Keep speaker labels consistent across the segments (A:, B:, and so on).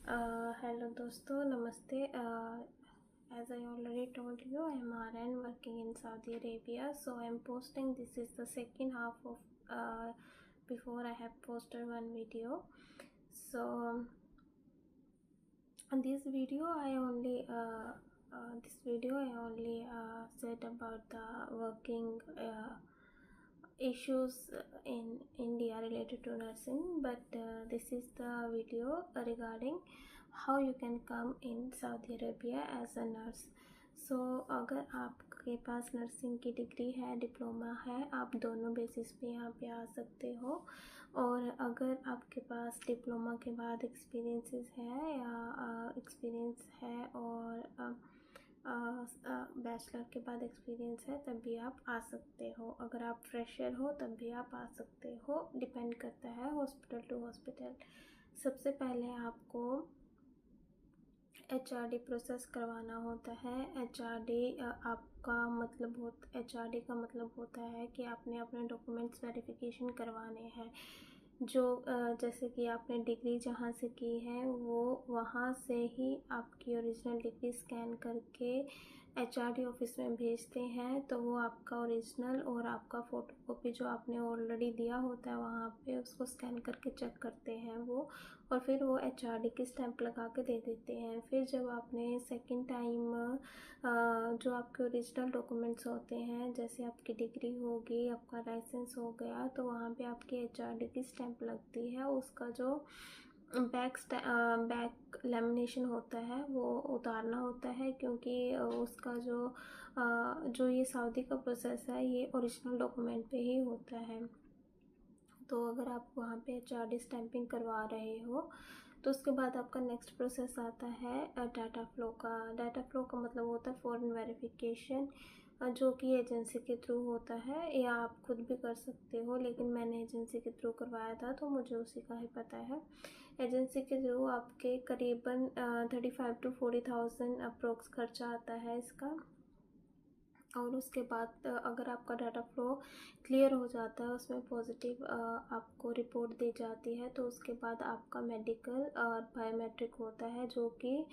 A: Hello दोस्तों, नमस्ते. As I already told you, I am RN working in Saudi Arabia. So I am posting. This is the second half of before I have posted one video. So in this video I only said about the working issues in India related to nursing, but this is the video regarding how you can come in Saudi Arabia as a nurse. So अगर आपके पास nursing की degree है, diploma है, आप दोनों basis पे यहाँ पे आ सकते हो. और अगर आपके पास डिप्लोमा के बाद एक्सपीरियंसेस है या एक्सपीरियंस है और बैचलर के बाद एक्सपीरियंस है, तब भी आप आ सकते हो. अगर आप फ्रेशर हो तब भी आप आ सकते हो. डिपेंड करता है हॉस्पिटल टू हॉस्पिटल. सबसे पहले आपको HRD प्रोसेस करवाना होता है. HRD का मतलब होता है कि आपने अपने डॉक्यूमेंट्स वेरिफिकेशन करवाने हैं. जो जैसे कि आपने डिग्री जहाँ से की है वो वहाँ से ही आपकी ओरिजिनल डिग्री स्कैन करके HRD ऑफिस में भेजते हैं. तो वो आपका ओरिजिनल और आपका फ़ोटोकॉपी जो आपने ऑलरेडी दिया होता है वहाँ पे उसको स्कैन करके चेक करते हैं वो, और फिर वो HRD की स्टैंप लगा के दे देते हैं. फिर जब आपने सेकंड टाइम जो आपके ओरिजिनल डॉक्यूमेंट्स होते हैं, जैसे आपकी डिग्री होगी, आपका लाइसेंस हो गया, तो वहाँ पे आपकी HRD की स्टैंप लगती है. उसका जो बैक लेमिनेशन होता है वो उतारना होता है, क्योंकि उसका जो ये सऊदी का प्रोसेस है ये ओरिजिनल डॉक्यूमेंट पे ही होता है. तो अगर आप वहाँ पे HRD स्टैंपिंग करवा रहे हो तो उसके बाद आपका नेक्स्ट प्रोसेस आता है डाटा फ्लो का. डाटा फ्लो का मतलब होता है फॉरेन वेरिफिकेशन, जो कि एजेंसी के थ्रू होता है या आप खुद भी कर सकते हो, लेकिन मैंने एजेंसी के थ्रू करवाया था तो मुझे उसी का ही पता है. एजेंसी के थ्रू आपके करीबन 35 to 40,000 अप्रोक्स खर्चा आता है इसका. और उसके बाद अगर आपका डाटा फ्लो क्लियर हो जाता है, उसमें पॉजिटिव आपको रिपोर्ट दी जाती है, तो उसके बाद आपका मेडिकल और बायोमेट्रिक होता है, जो कि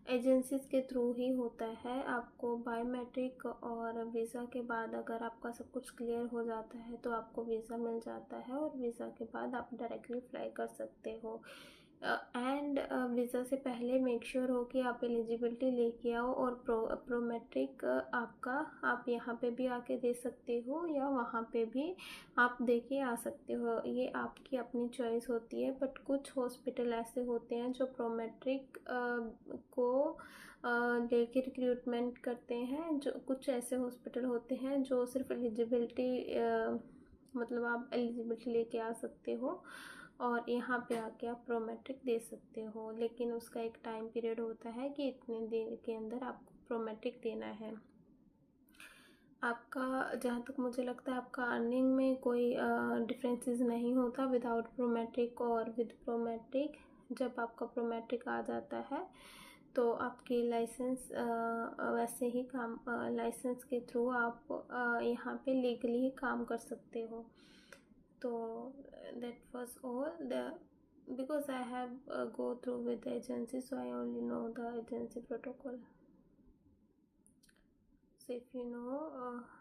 A: एजेंसीज के थ्रू ही होता है. आपको बायोमेट्रिक और वीज़ा के बाद अगर आपका सब कुछ क्लियर हो जाता है तो आपको वीज़ा मिल जाता है, और वीज़ा के बाद आप डायरेक्टली फ्लाई कर सकते हो. एंड वीज़ा से पहले मेक श्योर हो कि आप एलिजिबिलिटी लेके आओ, और प्रोमेट्रिक आपका आप यहाँ पे भी आके दे सकते हो या वहाँ पे भी आप दे के आ सकते हो. ये आपकी अपनी चॉइस होती है. बट कुछ हॉस्पिटल ऐसे होते हैं जो प्रोमेट्रिक को लेके रिक्रूटमेंट करते हैं. जो कुछ ऐसे हॉस्पिटल होते हैं जो सिर्फ एलिजिबिलिटी मतलब आप एलिजिबिलिटी लेके आ सकते हो और यहाँ पे आके आप प्रोमेट्रिक दे सकते हो, लेकिन उसका एक टाइम पीरियड होता है कि इतने दिन के अंदर आपको प्रोमेट्रिक देना है. आपका जहाँ तक मुझे लगता है आपका अर्निंग में कोई डिफरेंसेस नहीं होता विदाउट प्रोमेट्रिक और विद प्रोमेट्रिक. जब आपका प्रोमेट्रिक आ जाता है तो आपकी लाइसेंस वैसे ही काम लाइसेंस के थ्रू आप यहाँ पे लीगली ही काम कर सकते हो. So that was all. Because I have go through with the agency, so I only know the agency protocol. So if you know